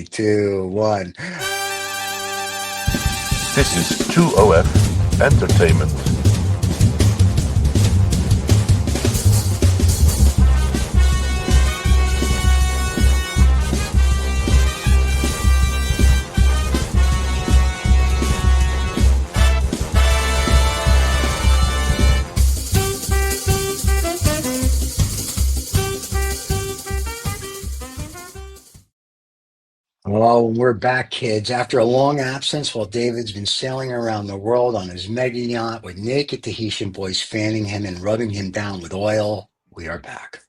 3, 2, 1. This is 2OF Entertainment. Oh, we're back, kids. After a long absence, while David's been sailing around the world on his mega yacht with naked Tahitian boys fanning him and rubbing him down with oil, we are back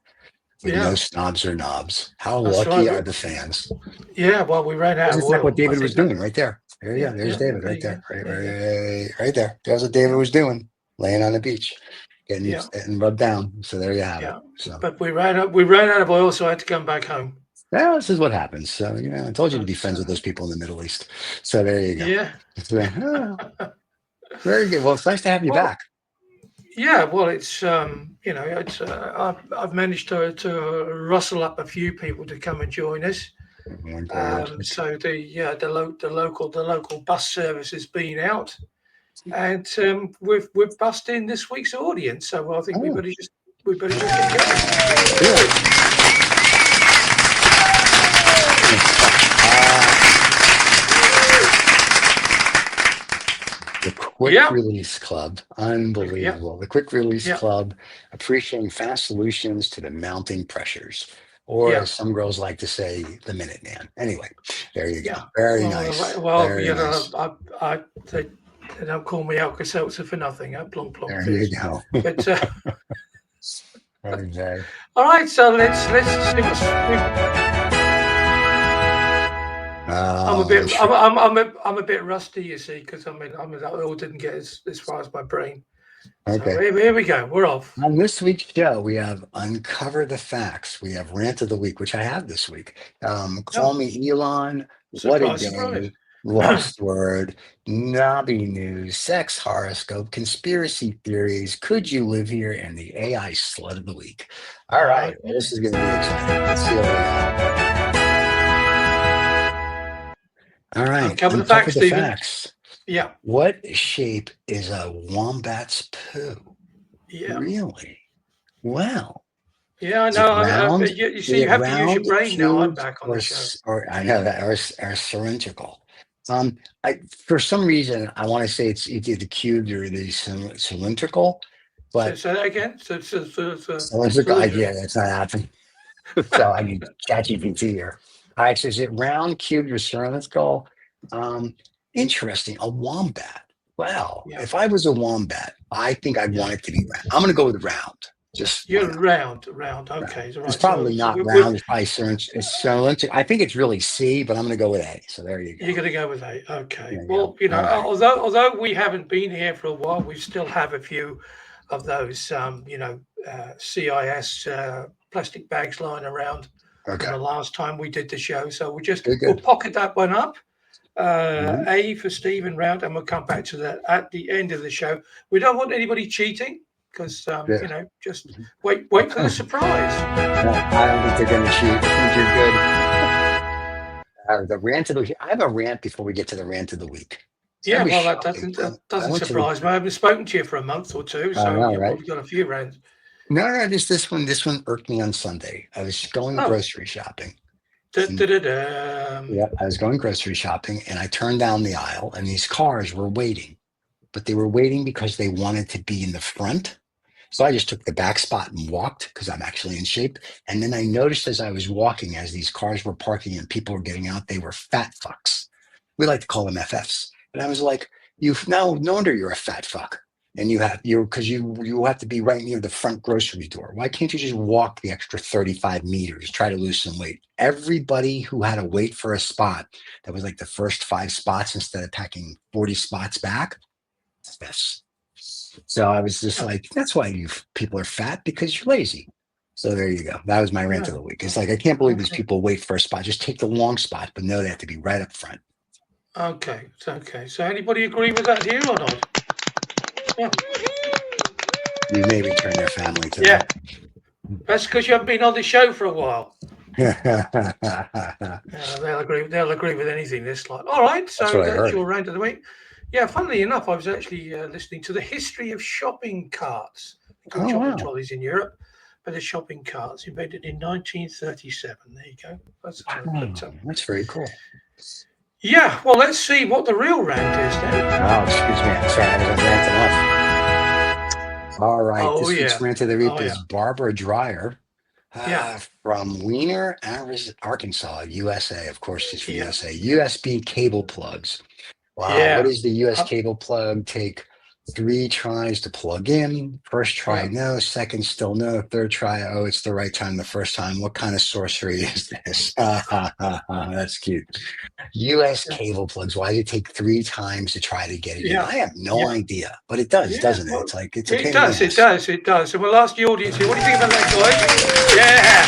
with no Yeah, snobs or knobs. How that's lucky right. are the fans? Yeah, well, we ran out That's of exactly what oil. I David think was that. doing right there. There you go. Yeah, There's yeah, David there right you go. there. There you go. Right there. That's what David was doing, laying on the beach, Yeah, getting rubbed down. So there you have it. yeah. So But we ran out of oil, so I had to come back home. well, this is what happens. So, I told you to be But friends with those people in the Middle East. So there you go. yeah, So, very good. Well, it's nice to have you well, back. yeah. Well, it's it's I've managed to rustle up a few people to come and join us. So the local bus service has been out, and we've bussed in this week's audience. So I think we Oh, better just get going. yeah. The Quick Yeah, Release Club, yeah, unbelievable. The Quick Release yeah, Club, appreciating fast solutions to the mounting pressures, or yeah. as some girls like to say, the Minuteman. Anyway, there you go. Yeah. Very Well, nice. well, Very nice. they don't call me Alka-Seltzer for nothing. Plonk plonk There you fizz. go. But Okay. all right, so let's see what's. I'm a bit Sure. I'm a bit rusty, you see, because that oil didn't get as far as my brain. So Okay. here we go. We're off. On this week's show, we have Uncover the Facts. We have Rant of the Week, which I have this week. Call Oh, Me Elon, What a surprise, surprise. Day, Lost Word, Nobby News, Sex Horoscope, Conspiracy Theories, Could You Live Here, and the AI Slut of the Week. All right. Well, this is going to be exciting. Let's see what we got. All right. Uncover the Uncover facts, the Stephen. facts. Yeah, What shape is a wombat's poo? yeah, Really? Well, yeah. I is it know. round? You Is see, you it have to use your round, brain now. I'm cubed, back on or the show. or I know that, or cylindrical? For some reason, I want to say it's either the cubed or the cylindrical, So but say that again. cylindrical. Yeah, that's not happening. So I need ChatGPT here. All right, so is it round, cubed, or cylindrical? Interesting. A wombat. Well, Yeah, if I was a wombat, I think I'd yeah. want it to be round. I'm going to go with round. Just why You're not? round. Round. Okay, It's right. probably So not we round. It's probably cylindrical. I think it's really C, but I'm going to go with A. So there you you're go. going to go with A. Okay. There you Well, go. All right. although we haven't been here for a while, we still have a few of those, CIS plastic bags lying around from Okay. the last time we did the show. So Good. we'll pocket that one up. Mhm. A for Stephen round, and we'll come back to that at the end of the show. We don't want anybody cheating because Yeah. just Mhm. wait for the surprise. No, I don't think they're going to cheat. I think you're good. The rant of the week. I have a rant before we get to the rant of the week. So I Yeah, was well, that shopping. I doesn't went to the. surprise me. I haven't spoken to you for a month or two, I so know, you've right? probably got a few rants. No, just this one. This one irked me on Sunday. I was going Oh, grocery shopping. da, And da, da, da. yeah, I was going grocery shopping, and I turned down the aisle, and these cars were waiting, but they were waiting because they wanted to be in the front. So I just took the back spot and walked because I'm actually in shape. And then I noticed as I was walking, as these cars were parking and people were getting out, they were fat fucks. We like to call them FFs. And I was like, no wonder you're a fat fuck. And you have to be right near the front grocery door. Why can't you just walk the extra 35 meters, try to lose some weight? Everybody who had to wait for a spot that was like the first 5 spots instead of packing 40 spots back, FFs. So I was just Oh, like, that's why you people are fat, because you're lazy. So there you go. That was my rant of yeah. the week. It's like, I can't believe these Okay. people wait for a spot. Just take the long spot, but no, they have to be right up front. Okay. So anybody agree with that here or not? Yeah. You may return their family to Yeah. that. That's because you haven't been on the show for a while. They'll agree with anything. This like, all right. That's So what I that's heard. your rant of the week. Yeah, funnily enough, I was actually listening to the history of shopping carts. They call Oh, shopping wow. trolleys in Europe, but the shopping carts invented in 1937. There you go. That's That's very cool. yeah. Well, let's see what the real rant is then. Oh, excuse me. I'm sorry, I wasn't ranting enough. All right. Oh This week's yeah. rant of the week Oh is yeah. Barbara Dreyer Yeah. from Weiner, Arkansas, USA. Of course, she's from Yeah. USA. USB cable plugs. Wow. What Yeah. does the US cable plug take? 3 tries to plug in. First try, Yeah. no. Second, still no. Third try, oh, it's the right time the first time. What kind of sorcery is this? That's cute. US cable plugs. Why does it take 3 times to try to get it in? Yeah. I have no Yeah. idea, but it does, Yeah. doesn't it? Well, It's like it's a pain it in the does. ass. It does. It does. So we'll ask the audience here. What do you think about that, guys? Yeah.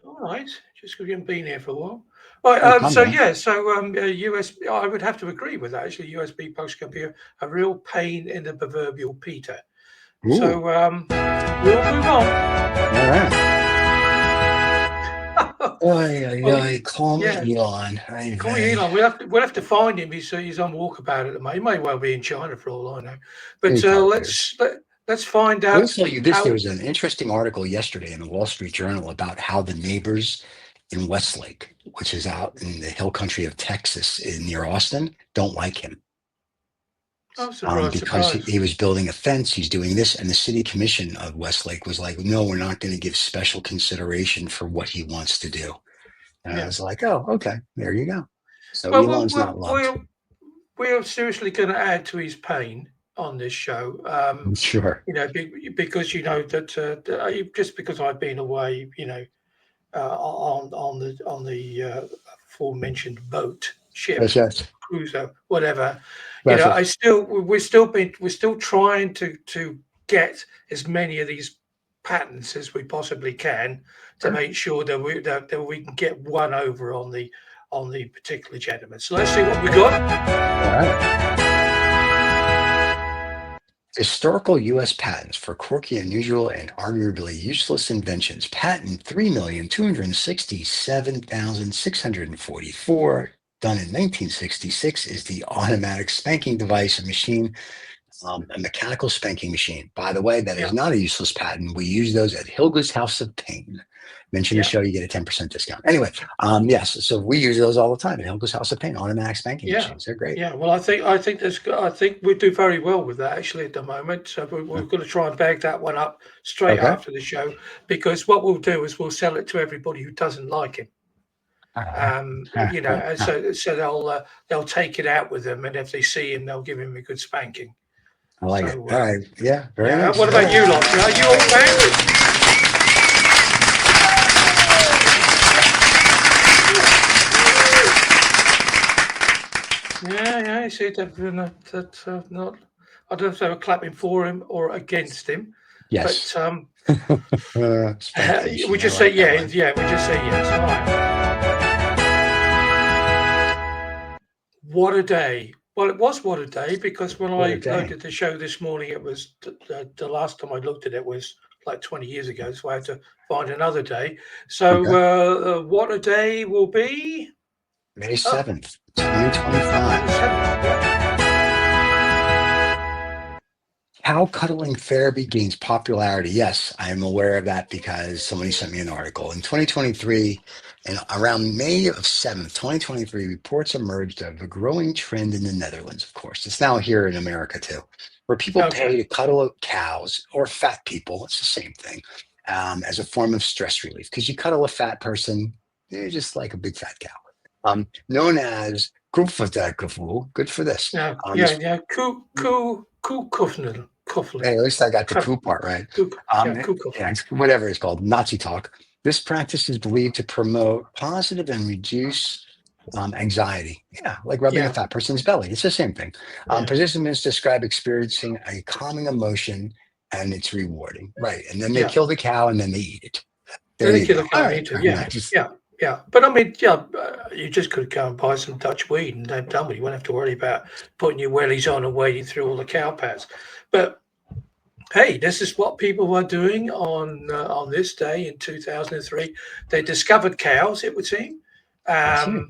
All right. Just because we haven't been here for a while. Right. So yeah. So US. I would have to agree with that. Actually, USB post can be a real pain in the proverbial Peter. Ooh. So we'll move on. All right. Call me Elon. Call me Elon. We'll have to find him. He's on walkabout at the moment. He may well be in China for all I know. But let's find out. I'll tell you this: there was an interesting article yesterday in the Wall Street Journal about how the neighbors in Westlake, which is out in the hill country of Texas, near Austin, don't like him. Because he was building a fence, he's doing this, and the city commission of Westlake was like, no, we're not going to give special consideration for what he wants to do. And I was like, oh, okay, there you go. So Elon's not loved. We're seriously going to add to his pain on this show. Sure. You know, because you know that just because I've been away, you know, on the aforementioned boat, ship, cruiser, whatever. You know, we're still trying to get as many of these patents as we possibly can to make sure that we can get one over on the particular gentleman. So let's see what we got. All right. Historical U.S. patents for quirky, unusual, and arguably useless inventions. Patent 3,267,644. Done in 1966 is the automatic spanking device, a machine, a mechanical spanking machine. By the way, that is not a useless patent. We use those at Hilga's House of Pain. Mention the show, you get a 10% discount. Anyway, yes, so we use those all the time at Hilga's House of Pain, automatic spanking machines. They're great. Yeah, well, I think we do very well with that actually at the moment. So we're going to try and bag that one up straight after the show, because what we'll do is we'll sell it to everybody who doesn't like him. You know, and so they'll take it out with them, and if they see him, they'll give him a good spanking. I like it. All right, yeah, very nice. What about you lot? Are you all fans? Yeah. You see, that's not. I don't know if they were clapping for him or against him. Yes. But we just say We just say yes. All right. What a day! Well, it was what a day, because when I looked at the show this morning, it was the last time I looked at it was like 20 years ago, so I had to find another day. So what a day will be? May 7th, 2025. How cuddling therapy gains popularity. Yes, I am aware of that because somebody sent me an article. In 2023, and around May of 7th, 2023, reports emerged of a growing trend in the Netherlands, of course. It's now here in America, too, where people pay to cuddle cows or fat people. It's the same thing, as a form of stress relief. Because you cuddle a fat person, they're just like a big fat cow. Known as Groepverdeelgevoel. Good for this. Koekuffelen. Hey, at least I got the coup part right. Whatever it's called, Nazi talk. This practice is believed to promote positive and reduce anxiety. Yeah, like rubbing a fat person's belly. It's the same thing. Participants describe experiencing a calming emotion, and it's rewarding. Right, and then they kill the cow, and then they eat it. They kill the cow and eat it. Yeah, but I mean, yeah, you just could go and buy some Dutch weed and they're done with it. You won't have to worry about putting your wellies on and wading through all the cow paths. But hey, this is what people were doing on this day in 2003. They discovered cows, it would seem. And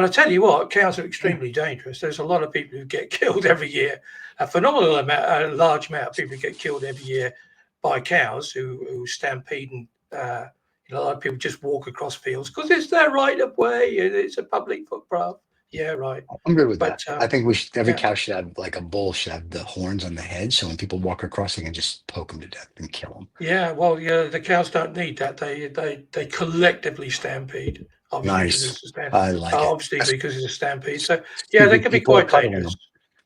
I'll tell you what, cows are extremely dangerous. There's a lot of people who get killed every year. A phenomenal amount, a large amount of people get killed every year by cows who stampede and a lot of people just walk across fields because it's their right of way and it's a public footpath. Yeah, right. I'm good with that. I think every cow should have, like a bull should have the horns on the head, so when people walk across, they can just poke them to death and kill them. Yeah, well, yeah, the cows don't need that. They collectively stampede. Nice. I like it. Obviously, because it's a stampede. So yeah, they can be quite dangerous.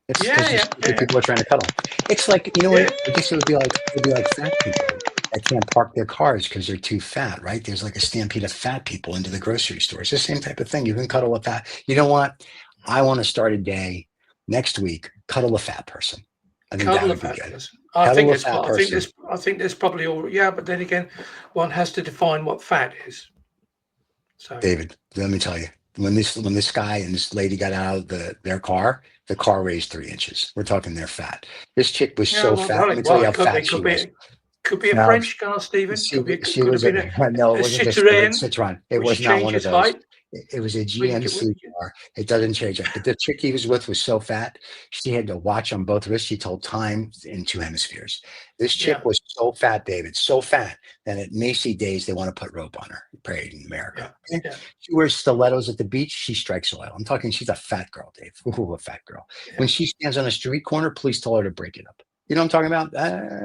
People are trying to cuddle. It's like, you know what? I guess it'd be like fat people that can't park their cars because they're too fat, right? There's like a stampede of fat people into the grocery store. It's the same type of thing. You can cuddle a fat. You know what? I want to start a day next week. Cuddle a fat person. I think that would be good. I think there's probably all. Yeah, but then again, one has to define what fat is. So, David, let me tell you, when this guy and this lady got out of their car, the car raised 3 inches. We're talking they're fat. This chick was so fat. Let me tell you how fat she was. Could be a French car, Stephen. No, it wasn't just Citroen. It was not one of those. It was a GMC car. It doesn't change it. But the chick he was with was so fat, she had to watch on both wrists. She told time in 2 hemispheres. This chick was so fat, David, so fat that at Macy Days, they want to put rope on her. Parade in America. Yeah. She wears stilettos at the beach. She strikes oil. I'm talking, she's a fat girl, Dave. Ooh, a fat girl. Yeah. When she stands on a street corner, police tell her to break it up. You know what I'm talking about?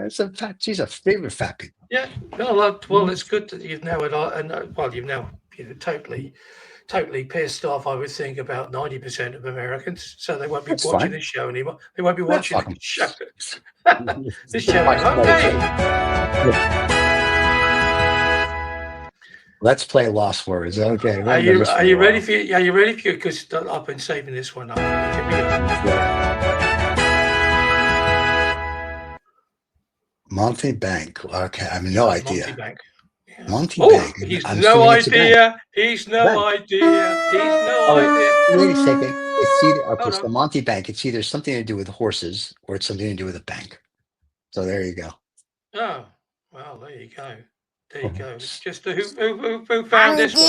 It's a fact. She's a favorite fat people. Yeah. Well, it's good that you've now you've now totally pissed off. I would think about 90% of Americans, so they won't be watching this show anymore. They won't be watching this show. This show. Okay. Let's play Lost Words. Okay. Are you ready for it? Are you ready for it? Because I've been saving this one up. Here we go. Monty Bank. Okay, I have no idea. Monty Bank. Yeah. Monty Bank. He's no idea. He's no idea. Wait a second. It's either the Monty Bank. It's either something to do with horses or it's something to do with a bank. So there you go. Oh, well, there you go. There you go. It's just who found this one?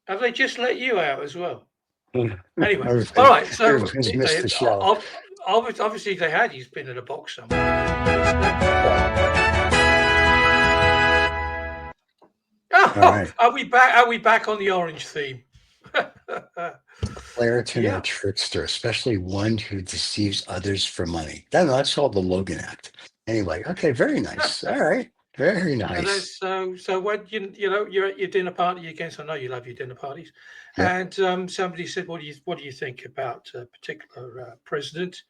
Have they just let you out as well? Anyway, all right. So missed the show. Obviously, they had. He's been in a box somewhere. Right. Are we back? Are we back on the orange theme? Claritin or trickster, especially one who deceives others for money. That's called the Logan Act. Anyway, okay, very nice. All right, very nice. So when you're at your dinner party, I know you love your dinner parties, and somebody said, "What do you think about a particular president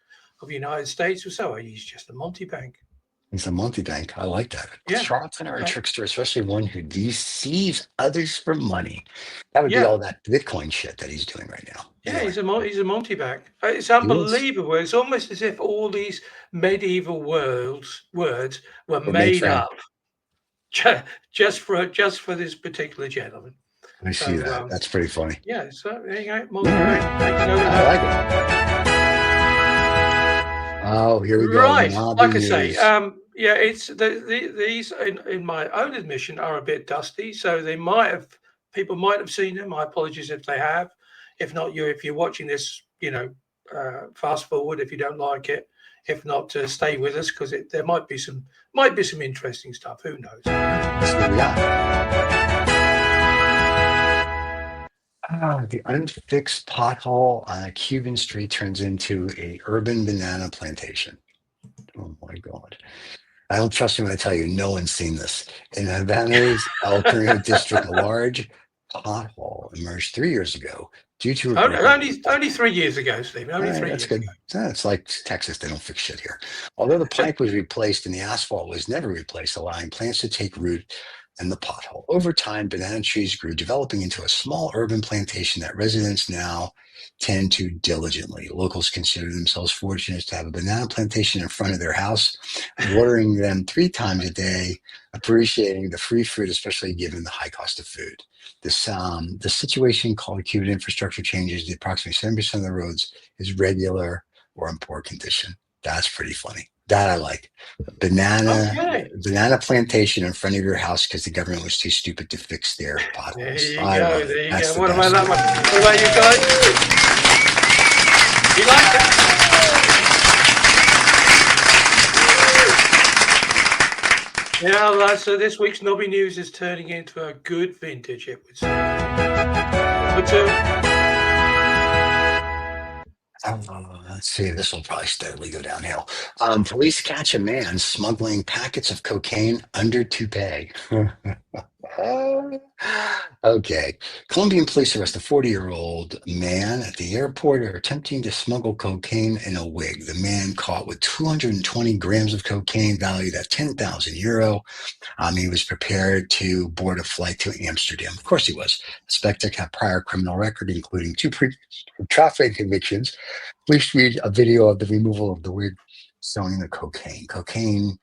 of the United States?" So he's just a Monty Bank. He's a Monty Bank. I like that. Yeah. Charlatan or a trickster, especially one who deceives others for money. That would be all that Bitcoin shit that he's doing right now. Yeah, anyway. he's a Monty Bank. It's unbelievable. It's almost as if all these medieval words were made up just for this particular gentleman. I see that. That's pretty funny. Yeah, so there you go. Monty Bank. I like it. Oh, here we go. Right, like I say, it's these in my own admission are a bit dusty, so people might have seen them. My apologies if they have. If not, if you're watching this, fast forward if you don't like it. If not, stay with us because there might be some interesting stuff. Who knows? The unfixed pothole on a Cuban street turns into a urban banana plantation. Oh my God. I don't trust you when I tell you no one's seen this. In Havana's El Carril district, a large pothole emerged 3 years ago due to only 3 years ago, Steve. Only 3 years ago. It's like Texas. They don't fix shit here. Although the pipe was replaced and the asphalt was never replaced, allowing plants to take root and the pothole. Over time, banana trees grew, developing into a small urban plantation that residents now tend to diligently. Locals consider themselves fortunate to have a banana plantation in front of their house, watering them 3 times a day, appreciating the free fruit, especially given the high cost of food. The situation called acute infrastructure changes. The approximately 7% of the roads is regular or in poor condition. That's pretty funny. That I like. Banana plantation in front of your house because the government was too stupid to fix their There potholes. you I go. love it. There you That's go. the What about best. that one? What about you guys? You like that? Yeah, so this week's Nobby News is turning into a good vintage, it would say. Number 2. Let's see. This will probably steadily go downhill. Police catch a man smuggling packets of cocaine under toupee. Okay. Colombian police arrest a 40-year-old man at the airport attempting to smuggle cocaine in a wig. The man caught with 220 grams of cocaine valued at 10,000 euro. He was prepared to board a flight to Amsterdam. Of course he was. The suspect had prior criminal record, including 2 traffic convictions. Police read a video of the removal of the wig showing the cocaine. Cocaine,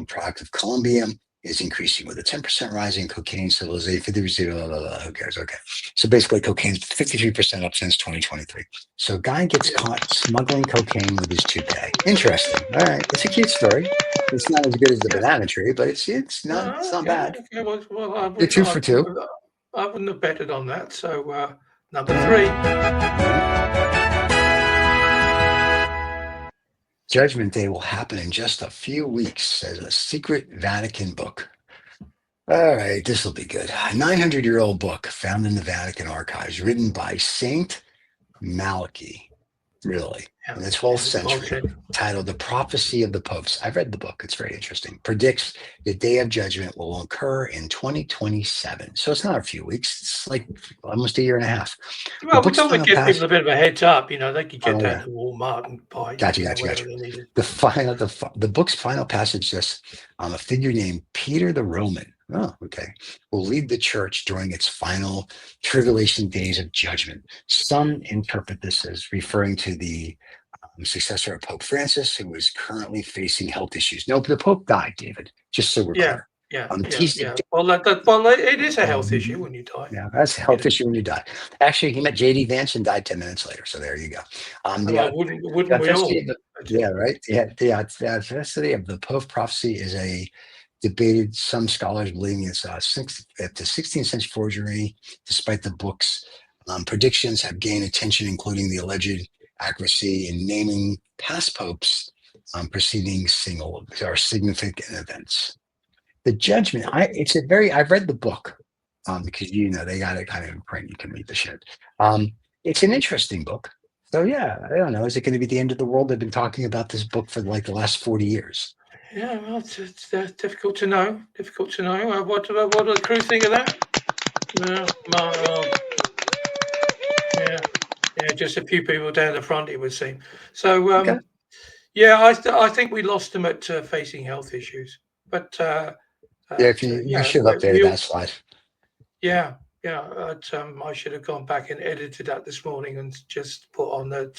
product of Colombia, is increasing with a 10% rise in cocaine civilization. 50%, who cares? Okay. So basically, cocaine's 53% up since 2023. So guy gets caught smuggling cocaine with his toupee. Interesting. All right. It's a cute story. It's not as good as the banana tree, but it's not bad. Okay, well, You're 2 for 2. I wouldn't have betted on that. So number 3. Judgment Day will happen in just a few weeks, says a secret Vatican book. All right, this will be good. A 900-year-old book found in the Vatican archives, written by Saint Malachy, really, in the 12th century, titled The Prophecy of the Popes. I've read the book. It's very interesting. Predicts the Day of Judgment will occur in 2027. So it's not a few weeks. It's like almost a year and a half. Well, we thought we'd give people a bit of a heads up. They could get down to Walmart and buy Gotcha. whatever they needed. The book's final passage says a figure named Peter the Roman. Oh, okay. Will lead the church during its final tribulation days of judgment. Some interpret this as referring to the successor of Pope Francis, who is currently facing health issues. No, the Pope died, David, just so we're clear. Yeah. Well, it is a health issue when you die. Yeah, that's a health issue when you die. Actually, he met J.D. Vance and died 10 minutes later. So there you go. Wouldn't we all? Right. The authenticity of the Pope prophecy is debated. Some scholars believing it's up to 16th century forgery, despite the book's predictions have gained attention, including the alleged accuracy in naming past popes preceding significant events. The judgment. I've read the book because they got it kind of in print. You can read the shit. It's an interesting book. So yeah, I don't know. Is it going to be the end of the world? They've been talking about this book for like the last 40 years. Yeah, well, it's difficult to know. What do the crew think of that? Yeah, just a few people down the front, it would seem. So, Okay. I think we lost them at facing health issues. But you should have updated that slide. Yeah. I should have gone back and edited that this morning and just put on that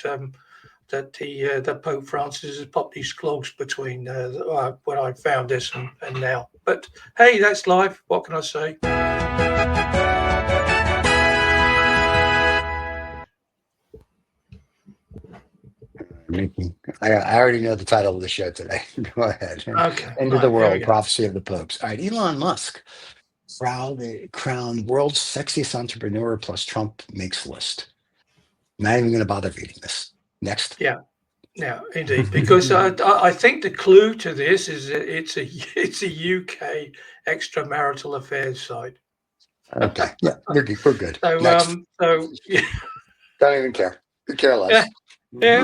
the Pope Francis has popped these clogs between when I found this and now. But hey, that's life. What can I say? I already know the title of the show today. Go ahead. Okay. End of the world, prophecy of the popes. All right, Elon Musk, crowned world's sexiest entrepreneur plus Trump makes list. Not even going to bother reading this. Next. Yeah, indeed. Because I think the clue to this is that it's a UK extramarital affairs site. Okay. Yeah, we're good. So, Next. Yeah. Don't even care. Could care less. Yeah.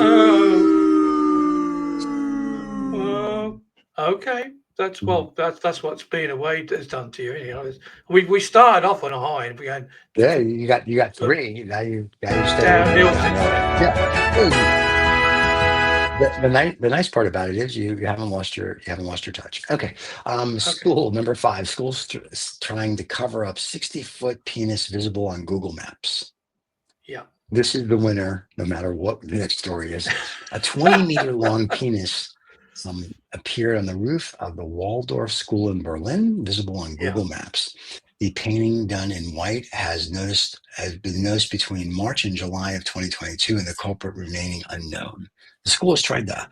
Okay. That's what's being away has done to you. We started off on a high and began. Yeah, you got 3. Now you stay downhill. Yeah. The nice part about it is you haven't lost your touch. Okay. Okay. School number 5. Schools trying to cover up 60-foot penis visible on Google Maps. Yeah. This is the winner, no matter what the next story is. A 20-meter long penis appeared on the roof of the Waldorf School in Berlin, visible on Yeah. Google Maps. The painting, done in white, has been noticed between March and July of 2022, and the culprit remaining unknown. The school has tried to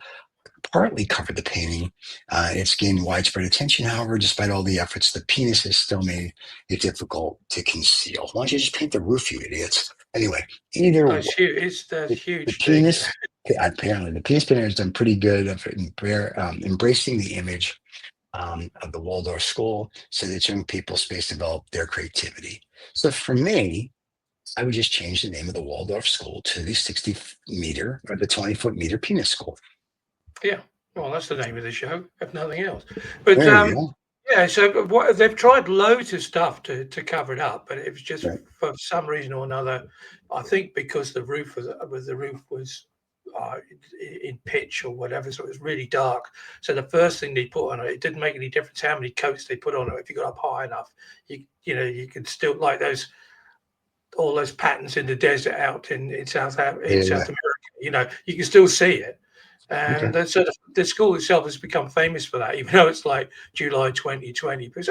partly cover the painting. It's gained widespread attention. However, despite all the efforts, the penis has still made it difficult to conceal. Why don't you just paint the roof, you idiots? Anyway, either Oh, way, it's huge. It's the the huge thing. penis, apparently, the penis painter has done pretty good of embracing the image of the Waldorf school so that young people space to develop their creativity. So for me, I would just change the name of the Waldorf school to the 60-meter or the 20-foot meter penis school. Yeah. Well, that's the name of the show, if nothing else. But There you go. yeah, so they've tried loads of stuff to cover it up, but it was just Right. for some reason or another. I think because the roof was in pitch or whatever, so it was really dark. So the first thing they put on it didn't make any difference how many coats they put on it. If you got up high enough, you could still, like all those patterns in the desert out in South America. You can still see it. And Okay. so the school itself has become famous for that, even though it's like July 2020. Because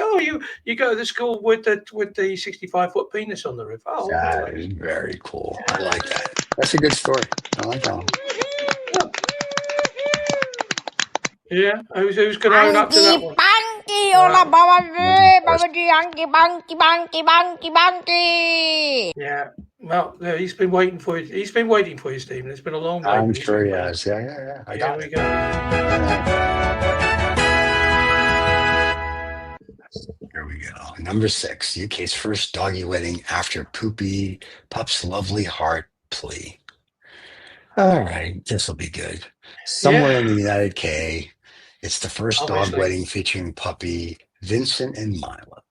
you go to the school with the 65-foot penis on the roof. Oh, That is very cool. I like that. That's a good story. I like that one. Yeah, who's going to own up to that one? Yeah, well, he's been waiting for you. He's been waiting for you, Stephen. It's been a long day. I'm but he's sure been he waiting. has. Yeah. I Here got we it. go. Here we go. Number 6, UK's first doggy wedding after Poopy Pup's lovely heart plea. All right, this will be good. Somewhere in the United K, it's the first dog Obviously. wedding featuring puppy Vincent and Milo.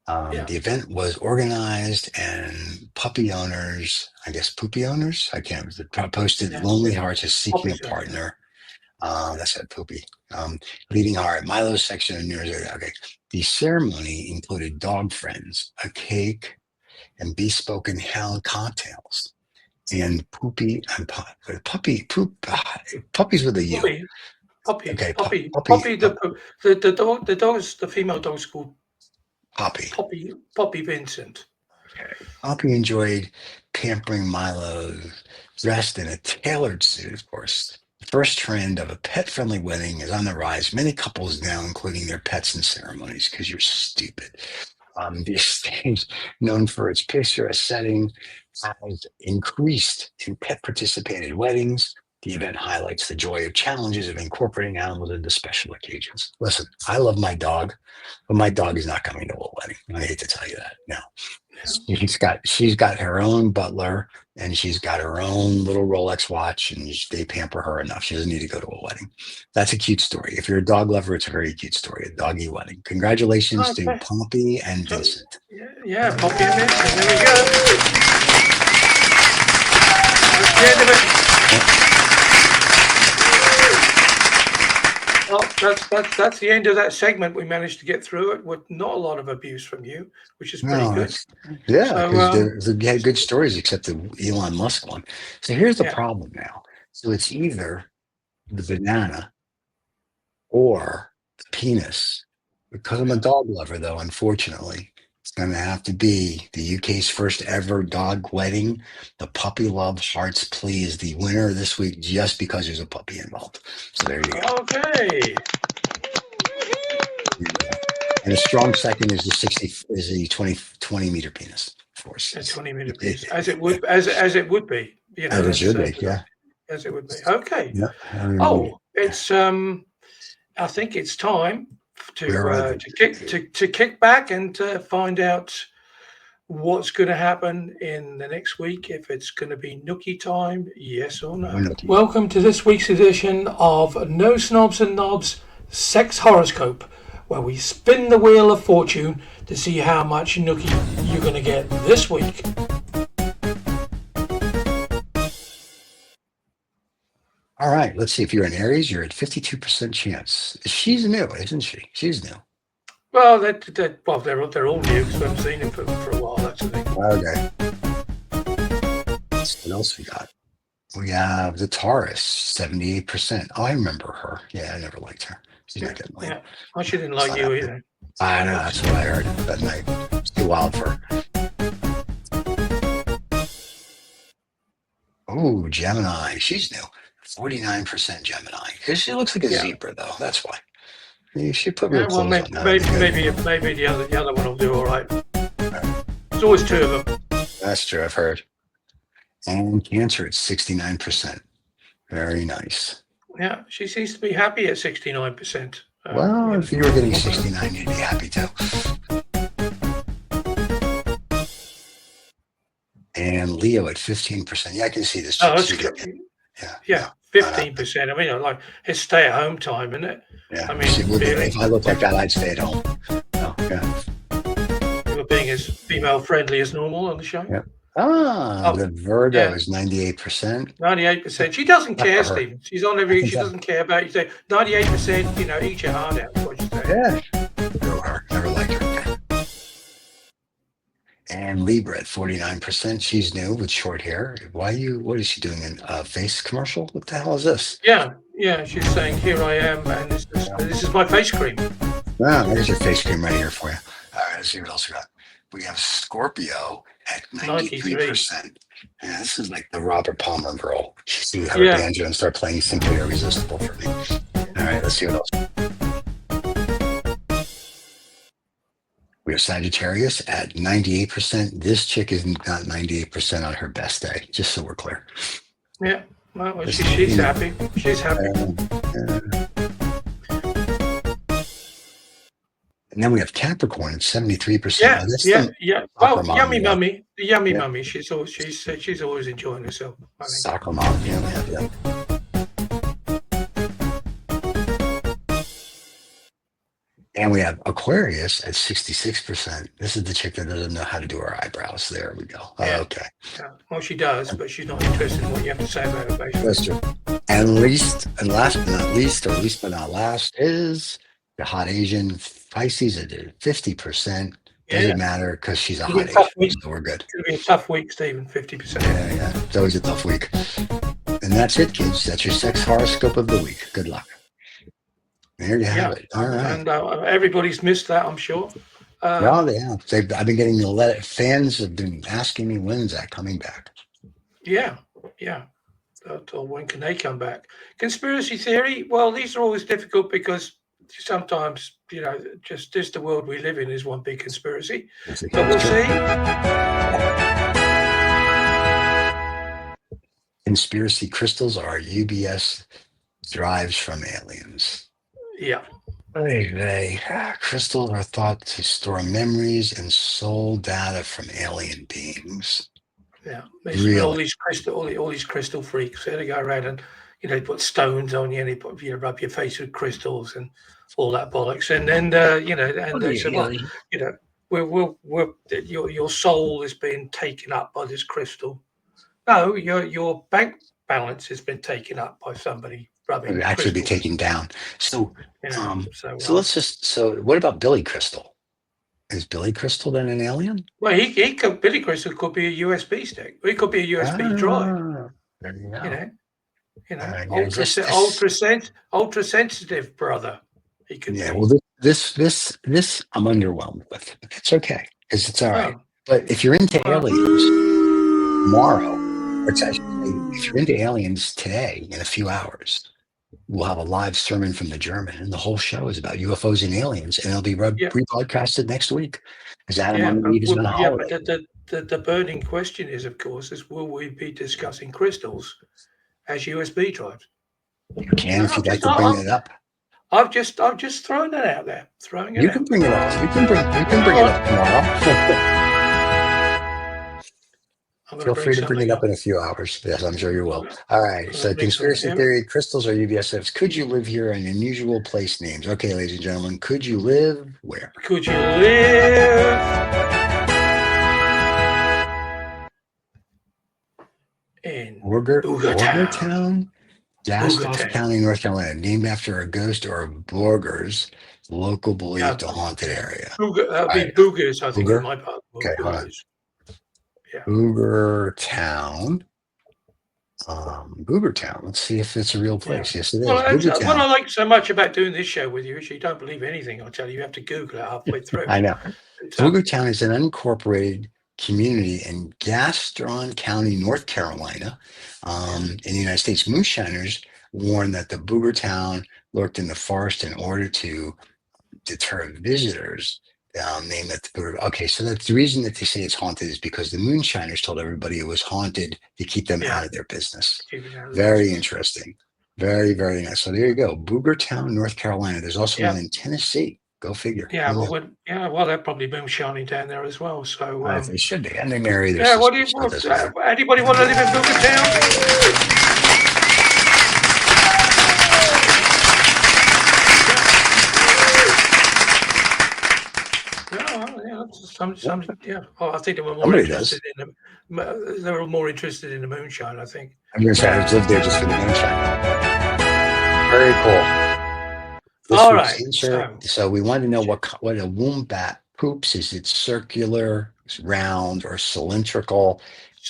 Yeah. The event was organized, and puppy owners, I guess poopy owners, I can't remember, posted Yeah. lonely hearts as seeking Puppies, a yeah. partner. That's that poopy. Bleeding heart, Milo's section of New Year's. Okay. The ceremony included dog friends, a cake, and bespoken hound cocktails. And poopy and puppies with a U. Puppy. Okay, Puppy. puppy, The dog. The female dog's called Poppy. Poppy Vincent. Okay. Poppy enjoyed pampering Milo, dressed in a tailored suit, of course. The first trend of a pet-friendly wedding is on the rise. Many couples now including their pets in ceremonies because you're stupid. The estate, known for its picturesque setting, has increased in pet-participated weddings. The event highlights the joy of challenges of incorporating animals into special occasions. Listen, I love my dog, but my dog is not coming to a wedding. I hate to tell you that. No. She's got her own butler, and she's got her own little Rolex watch, and they pamper her enough. She doesn't need to go to a wedding. That's a cute story. If you're a dog lover, it's a very cute story. A doggy wedding. Congratulations to Poppy and Vincent. Yeah, Poppy and Vincent. There we go. That's the end of it. Well, that's the end of that segment. We managed to get through it with not a lot of abuse from you, which is pretty good. Yeah, because they had good stories, except the Elon Musk one. So here's the problem now. So it's either the banana or the penis. Because I'm a dog lover, though, unfortunately, it's going to have to be the UK's first ever dog wedding. The Puppy Love Hearts Plea is the winner this week just because there's a puppy involved. So there you go. Okay. And a strong second is the 20 meter penis. Of course. A 20-meter penis, as it would be. You know, as it should be, yeah. As it would be. Okay. Yeah. It's I think it's time to kick back and to find out what's going to happen in the next week, if it's going to be nookie time, yes or no. Welcome to this week's edition of No Snobs and Knobs Sex Horoscope, where we spin the wheel of fortune to see how much nookie you're going to get this week. All right, let's see. If you're an Aries, you're at 52% chance. She's new, isn't she? She's new. Well, they're all new because we haven't seen him for a while. That's the thing. Okay. What else we got? We have the Taurus, 78%. Oh, I remember her. Yeah, I never liked her. She's not getting laid. Yeah, well, she didn't like you either. I know, that's what I heard that night. It's too wild for her. Oh, Gemini. She's new. 49% Gemini. She looks like a zebra, though. That's why. You should put real clothes on. Maybe the other one will do all right. There's always two of them. That's true. I've heard. And Cancer at 69%. Very nice. Yeah, she seems to be happy at 69%. Well, if you were getting 69, you'd be happy too. And Leo at 15%. Yeah, I can see this. Oh, that's good. Yeah, 15%. I mean, like it's stay-at-home time, isn't it? Yeah. I mean, really, if I looked like that, I'd stay at home. Oh, yeah. You were being as female-friendly as normal on the show. Yeah. The Virgo is 98%. 98%. She doesn't care, Stephen. She's on every. She doesn't care about you. Say 98%. You know, eat your heart out. What you say? Yeah. Go her. Never liked her. And Libra at 49%. She's new with short hair. What is she doing in a face commercial? What the hell is this? Yeah. She's saying, "Here I am, and this is my face cream." Wow, there's your face cream right here for you. All right, let's see what else we got. We have Scorpio at 93%. Yeah, this is like the Robert Palmer girl. She have a banjo and start playing Simply Irresistible for me. All right, let's see what else. We have Sagittarius at 98%. This chick is not 98% on her best day, just so we're clear. Yeah, well, she's happy. She's happy. And then we have Capricorn at 73%. Yeah. Well, yummy mummy, the yummy mummy. She's always enjoying herself. Soccer mom. Yeah. And we have Aquarius at 66%. This is the chick that doesn't know how to do her eyebrows. There we go. Yeah. Okay. Yeah. Well, she does, but she's not interested in what you have to say about her. Basically. That's true. And last but not least, or least but not last, is the hot Asian Pisces at 50%. Doesn't matter because she's a hot Asian, so we're good. It's going to be a tough week, Stephen. 50%. Yeah. It's always a tough week. And that's it, kids. That's your sex horoscope of the week. Good luck. There you have it. All right. And everybody's missed that, I'm sure. No, they have. I've been getting the letter. Fans have been asking me, when's that coming back? Yeah. Or when can they come back? Conspiracy theory. Well, these are always difficult because sometimes, just the world we live in is one big conspiracy. But we'll see. Conspiracy crystals are UBS drives from aliens. Yeah. Crystals are thought to store memories and soul data from alien beings. Yeah, really? all these crystal freaks. They go around and put stones on you, and they rub your face with crystals and all that bollocks. And then they say, your soul is being taken up by this crystal. No, your bank balance has been taken up by somebody. It would actually be taken down. So let's just. So what about Billy Crystal? Is Billy Crystal then an alien? Well, Billy Crystal could be a USB stick. He could be a USB drive. There you go. Ultra sensitive brother. He could. Yeah. Well, this I'm underwhelmed with. It's okay because it's all right. But if you're into aliens tomorrow, or if you're into aliens today in a few hours, we'll have a live sermon from the German, and the whole show is about UFOs and aliens, and it'll be rebroadcasted next week. Because Adam on the is on a holiday. But the burning question is, of course, will we be discussing crystals as USB drives? You can if you'd like to bring it up. I've just thrown that out there. You can bring it up. You can bring it up tomorrow. Feel free to bring it up in a few hours. Yes, I'm sure you will. All right. So conspiracy theory, crystals or UBSFs. Could you live here in unusual place names? Okay, ladies and gentlemen, could you live where? Could you live in Booger Town? Booger Gastoff Town. County, North Carolina, named after a ghost or a boogers, local belief Yeah, to haunted yeah. area. Booger, that'd All be right, Boogers, I think, in Booger. my part. Okay, hold on. Boogers. Yeah. Booger Town. Booger Town. Let's see if it's a real Yeah. place. Yes, it Well, is. Booger what I Town. like so much about doing this show with you is you don't believe anything I tell you. You have to Google it halfway through. I know. But, Booger Town is an unincorporated community in Gaston County, North Carolina, in the United States. Moonshiners warned that the Booger Town lurked in the forest in order to deter visitors. Named that the Booger. Okay, so that's the reason that they say it's haunted is because the Moonshiners told everybody it was haunted to keep them out of their business. Very interesting. Very, very nice. So there you go. Booger Town, North Carolina. There's also one in Tennessee. Go figure. Yeah, well, they're probably moonshining down there as well. So they should be, and they marry their yeah. sisters. Anybody want to live in Booger Town? Yeah. Oh, I think they were more interested in them. They were more interested in the moonshine, I think. I'm going to say I've lived there just for the moonshine. Very cool. All right. So we wanted to know what a wombat poops. Is it circular, round, or cylindrical?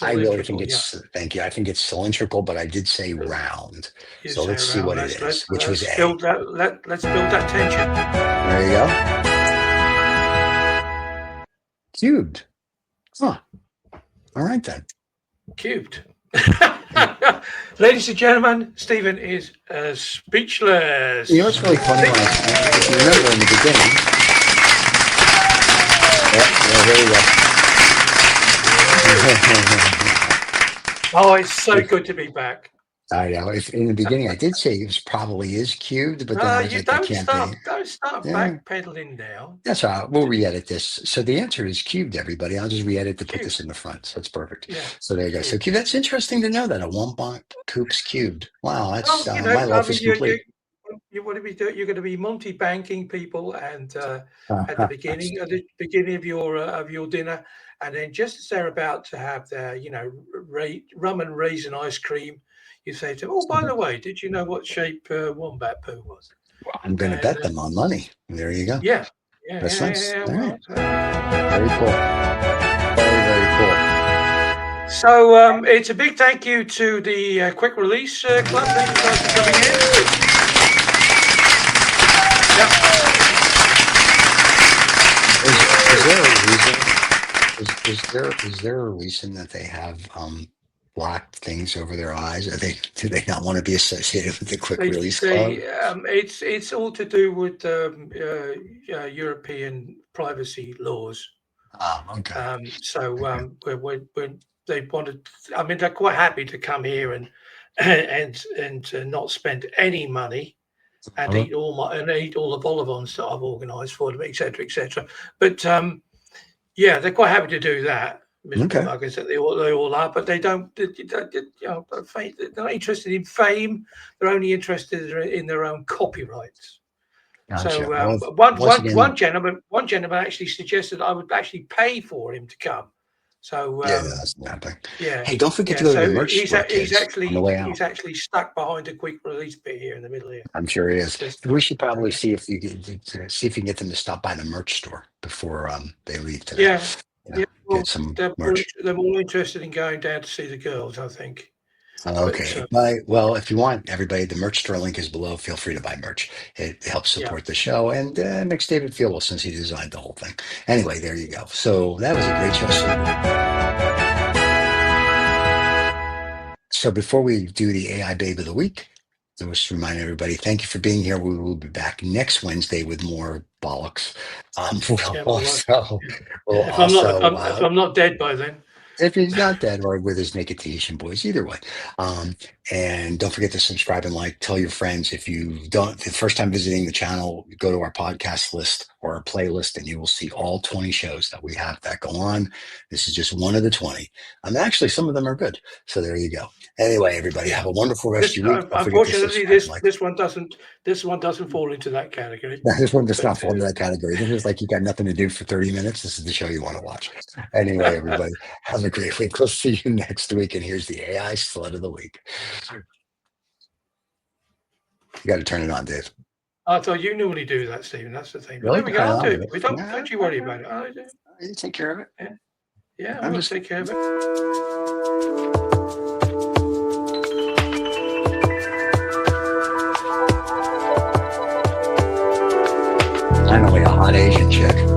I really think it's. Thank you. I think it's cylindrical, but I did say round. So let's see what it is. Which was A. Let's build that tension. There you go. Cubed. Huh. All right then. Cubed. Ladies and gentlemen, Stephen is speechless. You know what's really funny? If you remember in the beginning. There you go. Oh, it's so good to be back. I know. If in the beginning I did say it probably is cubed, but then I was like, don't start backpedaling now. That's all right. We'll re-edit this. So the answer is cubed, everybody. I'll just re-edit to put this in the front. So it's perfect. Yeah. So there you go. So that's interesting to know that a wombat poops cubed. Wow, that's my life is complete. What are we doing? You're going to be multi-banking people, and at the beginning of your dinner, and then just as they're about to have their rum and raisin ice cream, you say to them, "Oh, by the way, did you know what shape wombat poo was?" Well, I'm going to bet them on money. There you go. Yeah. That's nice. All right. Very cool. Very, very cool. So it's a big thank you to the Quick Release Club. Thank you guys for coming in. Is there a reason that they have black things over their eyes? Do they not want to be associated with the Quick Release Club? It's all to do with European privacy laws. Okay. When they wanted, I mean, they're quite happy to come here and not spend any money and eat all the vol-au-vents that I've organised for them, etc. But they're quite happy to do that. Okay. Buggers that they all are, but they don't. They're not interested in fame. They're only interested in their own copyrights. Gotcha. So one gentleman actually suggested I would actually pay for him to come. So that's nothing. Yeah. Hey, don't forget to go to the merch store. He's actually stuck behind a quick release bit here in the middle here. I'm sure he is. We should probably see if you can get them to stop by the merch store before they leave today. Yeah. Get some merch. They're more interested in going down to see the girls, I think. Okay. Well, if you want, everybody, the merch store link is below. Feel free to buy merch. It helps support the show and makes David feel well since he designed the whole thing. Anyway, there you go. So that was a great show. So before we do the AI Babe of the Week, I wish to remind everybody, thank you for being here. We will be back next Wednesday with more bollocks. If I'm not dead by then. If he's not dead, or with his naked Tahitian boys, either way. And don't forget to subscribe and like. Tell your friends. If you don't, the first time visiting the channel, go to our podcast list or our playlist, and you will see all 20 shows that we have that go on. This is just one of the 20. Actually, some of them are good. So there you go. Anyway, everybody, have a wonderful rest of your week. Unfortunately, this one doesn't fall into that category. This one does not fall into that category. This is like you got nothing to do for 30 minutes. This is the show you want to watch. Anyway, everybody, have a great week. We'll see you next week. And here's the AI Slut of the Week. You got to turn it on, Dave. I thought you normally do that, Stephen. That's the thing. But Really? there we go. I'll do it. Nah, Don't you worry about it. I'll do it. you take care of it. Yeah, I'm just take care of it. Finally, a hot Asian chick.